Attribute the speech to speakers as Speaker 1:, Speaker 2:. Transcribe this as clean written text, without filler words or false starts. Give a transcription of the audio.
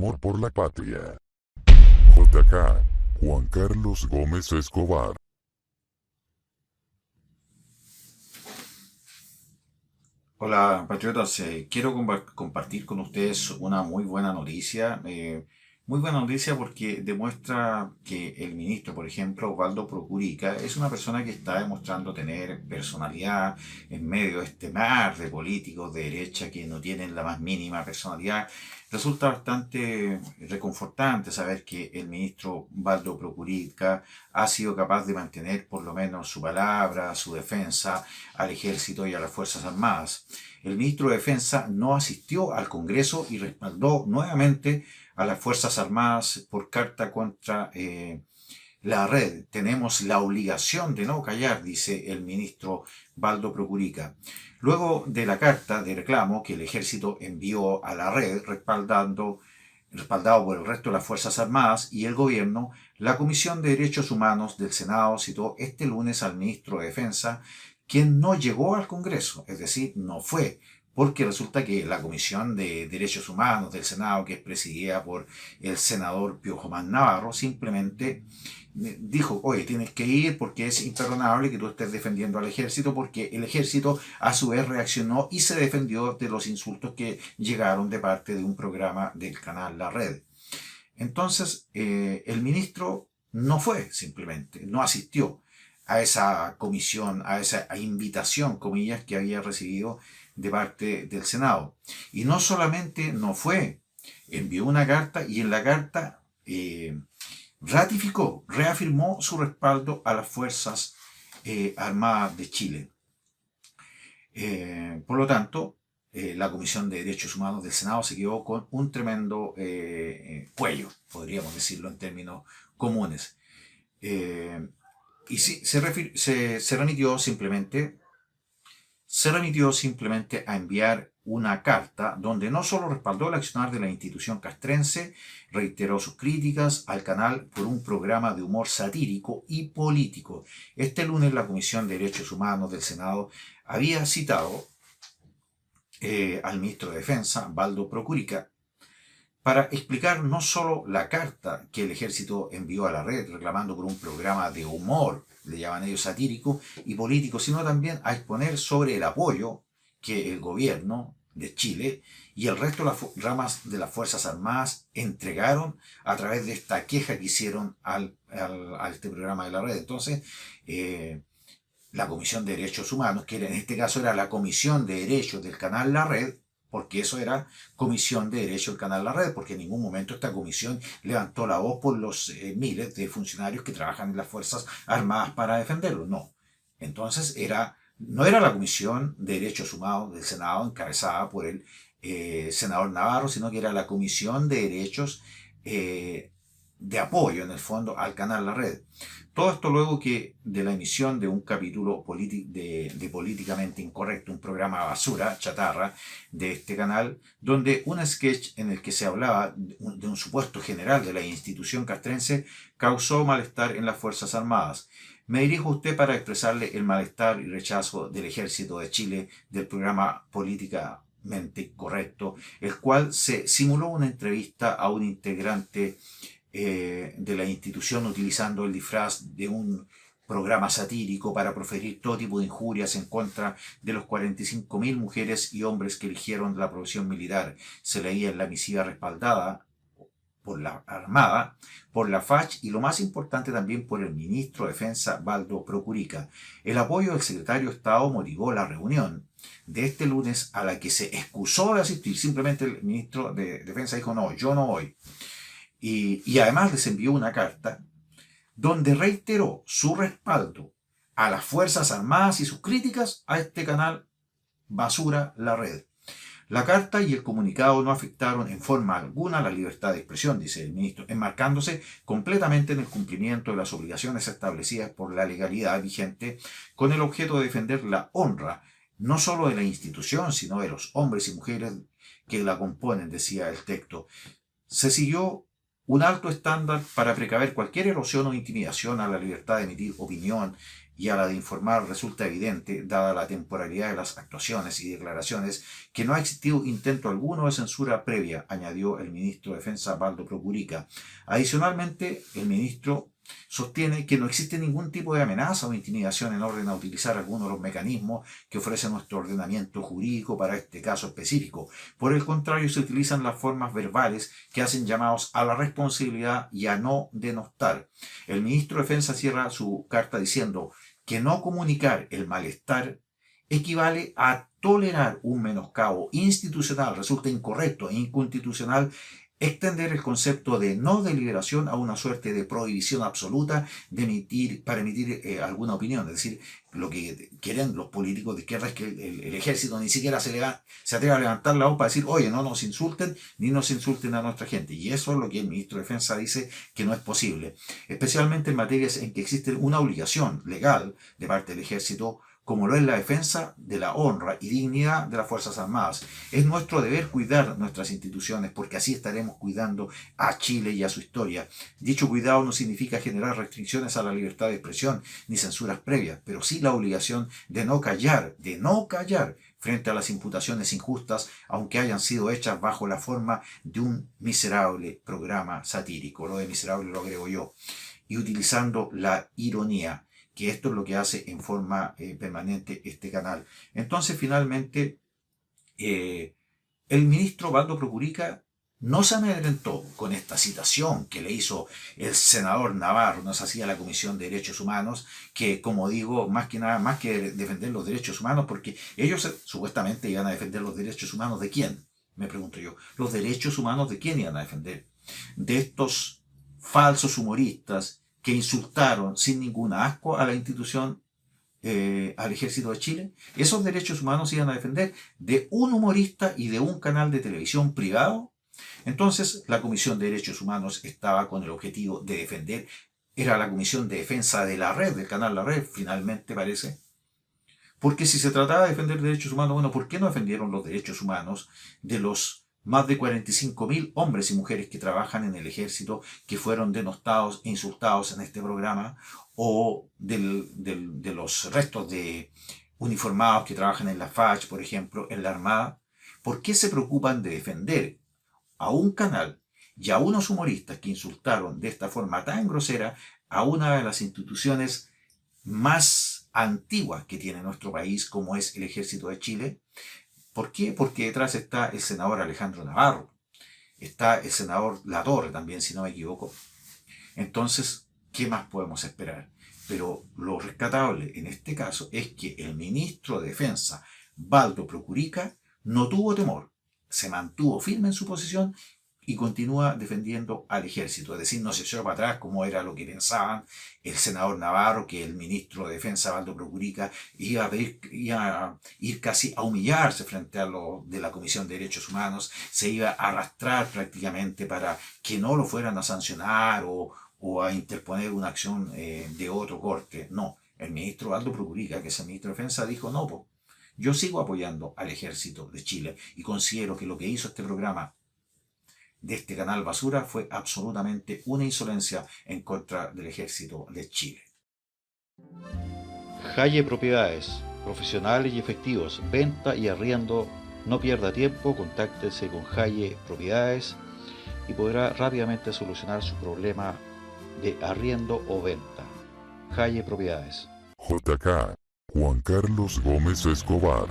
Speaker 1: amor por la patria. JK, Juan Carlos Gómez Escobar.
Speaker 2: Hola, patriotas. Quiero compartir con ustedes una muy buena noticia porque demuestra que el ministro, por ejemplo, Waldo Procurica, es una persona que está demostrando tener personalidad en medio de este mar de políticos de derecha que no tienen la más mínima personalidad. Resulta bastante reconfortante saber que el ministro Waldo Procurica ha sido capaz de mantener por lo menos su palabra, su defensa al ejército y a las Fuerzas Armadas. El ministro de Defensa no asistió al Congreso y respaldó nuevamente a las Fuerzas Armadas por carta contra la red. Tenemos la obligación de no callar, dice el ministro Waldo Procurica. Luego de la carta de reclamo que el ejército envió a la red, respaldado por el resto de las Fuerzas Armadas y el gobierno, la Comisión de Derechos Humanos del Senado citó este lunes al ministro de Defensa, quien no llegó al Congreso, es decir, no fue, porque resulta que la Comisión de Derechos Humanos del Senado, que es presidida por el senador Pío Jomás Navarro, simplemente dijo: oye, tienes que ir porque es imperdonable que tú estés defendiendo al ejército, porque el ejército a su vez reaccionó y se defendió de los insultos que llegaron de parte de un programa del canal La Red. Entonces, el ministro no fue, simplemente, no asistió a esa comisión, a esa invitación, comillas, que había recibido de parte del Senado. Y no solamente no fue, envió una carta y en la carta ratificó, reafirmó su respaldo a las Fuerzas Armadas de Chile. Por lo tanto, la Comisión de Derechos Humanos del Senado se quedó con un tremendo cuello, podríamos decirlo en términos comunes. Y sí, se remitió simplemente a enviar una carta donde no solo respaldó el accionar de la institución castrense, reiteró sus críticas al canal por un programa de humor satírico y político. Este lunes la Comisión de Derechos Humanos del Senado había citado al ministro de Defensa, Waldo Procurica, para explicar no solo la carta que el ejército envió a la red reclamando por un programa de humor, le llaman ellos satírico y político, sino también a exponer sobre el apoyo que el gobierno de Chile y el resto de las ramas de las Fuerzas Armadas entregaron a través de esta queja que hicieron a este programa de la red. Entonces, la Comisión de Derechos Humanos, que en este caso era la Comisión de Derechos del canal La Red, porque eso era Comisión de Derechos del canal La Red, porque en ningún momento esta comisión levantó la voz por los miles de funcionarios que trabajan en las Fuerzas Armadas para defenderlo, no. Entonces no era la Comisión de Derechos Humanos del Senado encabezada por el senador Navarro, sino que era la Comisión de Derechos de apoyo, en el fondo, al canal La Red. Todo esto luego que de la emisión de un capítulo de Políticamente Incorrecto, un programa basura, chatarra, de este canal, donde un sketch en el que se hablaba de un supuesto general de la institución castrense causó malestar en las Fuerzas Armadas. Me dirijo a usted para expresarle el malestar y rechazo del Ejército de Chile del programa Políticamente Incorrecto, el cual se simuló una entrevista a un integrante de la institución utilizando el disfraz de un programa satírico para proferir todo tipo de injurias en contra de los 45.000 mujeres y hombres que eligieron la profesión militar. Se leía en la misiva respaldada por la Armada, por la FACH y lo más importante también por el ministro de Defensa, Waldo Procurica. El apoyo del secretario de Estado motivó la reunión de este lunes a la que se excusó de asistir. Simplemente el ministro de Defensa dijo: no, yo no voy. Y además les envió una carta donde reiteró su respaldo a las Fuerzas Armadas y sus críticas a este canal basura La Red. La carta y el comunicado no afectaron en forma alguna la libertad de expresión, dice el ministro, enmarcándose completamente en el cumplimiento de las obligaciones establecidas por la legalidad vigente, con el objeto de defender la honra no solo de la institución, sino de los hombres y mujeres que la componen, decía el texto. Se siguió un alto estándar para precaver cualquier erosión o intimidación a la libertad de emitir opinión y a la de informar resulta evidente, dada la temporalidad de las actuaciones y declaraciones, que no ha existido intento alguno de censura previa, añadió el ministro de Defensa Waldo Procurica. Adicionalmente, el ministro sostiene que no existe ningún tipo de amenaza o intimidación en orden a utilizar alguno de los mecanismos que ofrece nuestro ordenamiento jurídico para este caso específico. Por el contrario, se utilizan las formas verbales que hacen llamados a la responsabilidad y a no denostar. El ministro de Defensa cierra su carta diciendo que no comunicar el malestar equivale a tolerar un menoscabo institucional, resulta incorrecto e inconstitucional extender el concepto de no deliberación a una suerte de prohibición absoluta para emitir alguna opinión. Es decir, lo que quieren los políticos de izquierda es que el ejército ni siquiera se atreva a levantar la voz para decir, oye, no nos insulten ni nos insulten a nuestra gente. Y eso es lo que el ministro de Defensa dice que no es posible, especialmente en materias en que existe una obligación legal de parte del ejército, como lo es la defensa de la honra y dignidad de las Fuerzas Armadas. Es nuestro deber cuidar nuestras instituciones, porque así estaremos cuidando a Chile y a su historia. Dicho cuidado no significa generar restricciones a la libertad de expresión ni censuras previas, pero sí la obligación de no callar frente a las imputaciones injustas, aunque hayan sido hechas bajo la forma de un miserable programa satírico. Lo de miserable lo agrego yo. Y utilizando la ironía, que esto es lo que hace en forma permanente este canal. Entonces, finalmente, el ministro Waldo Procurica no se amedrentó con esta citación que le hizo el senador Navarro, nos hacía la Comisión de Derechos Humanos, que, como digo, más que nada, más que defender los derechos humanos, porque ellos supuestamente iban a defender los derechos humanos ¿de quién? Me pregunto yo. ¿Los derechos humanos de quién iban a defender? De estos falsos humoristas que insultaron sin ningún asco a la institución, al Ejército de Chile. Esos derechos humanos iban a defender de un humorista y de un canal de televisión privado. Entonces, la Comisión de Derechos Humanos estaba con el objetivo de defender, era la Comisión de Defensa de la Red, del canal La Red, finalmente parece. Porque si se trataba de defender derechos humanos, bueno, ¿por qué no defendieron los derechos humanos de los más de 45.000 hombres y mujeres que trabajan en el ejército, que fueron denostados e insultados en este programa, o de los restos de uniformados que trabajan en la FACH, por ejemplo, en la Armada? ¿Por qué se preocupan de defender a un canal y a unos humoristas que insultaron de esta forma tan grosera a una de las instituciones más antiguas que tiene nuestro país, como es el Ejército de Chile? ¿Por qué? Porque detrás está el senador Alejandro Navarro, está el senador Latorre también, si no me equivoco. Entonces, ¿qué más podemos esperar? Pero lo rescatable en este caso es que el ministro de Defensa, Waldo Procurica, no tuvo temor, se mantuvo firme en su posición y continúa defendiendo al ejército. Es decir, no se echó para atrás como era lo que pensaban el senador Navarro, que el ministro de Defensa, Waldo Procurica, iba a ir casi a humillarse frente a lo de la Comisión de Derechos Humanos, se iba a arrastrar prácticamente para que no lo fueran a sancionar o a interponer una acción de otro corte. No, el ministro Waldo Procurica, que es el ministro de Defensa, dijo, no, pues, yo sigo apoyando al ejército de Chile y considero que lo que hizo este programa de este canal basura fue absolutamente una insolencia en contra del Ejército de Chile.
Speaker 3: Jaye Propiedades, profesionales y efectivos, venta y arriendo. No pierda tiempo, contáctese con Jaye Propiedades y podrá rápidamente solucionar su problema de arriendo o venta. Jaye Propiedades.
Speaker 1: JK Juan Carlos Gómez Escobar.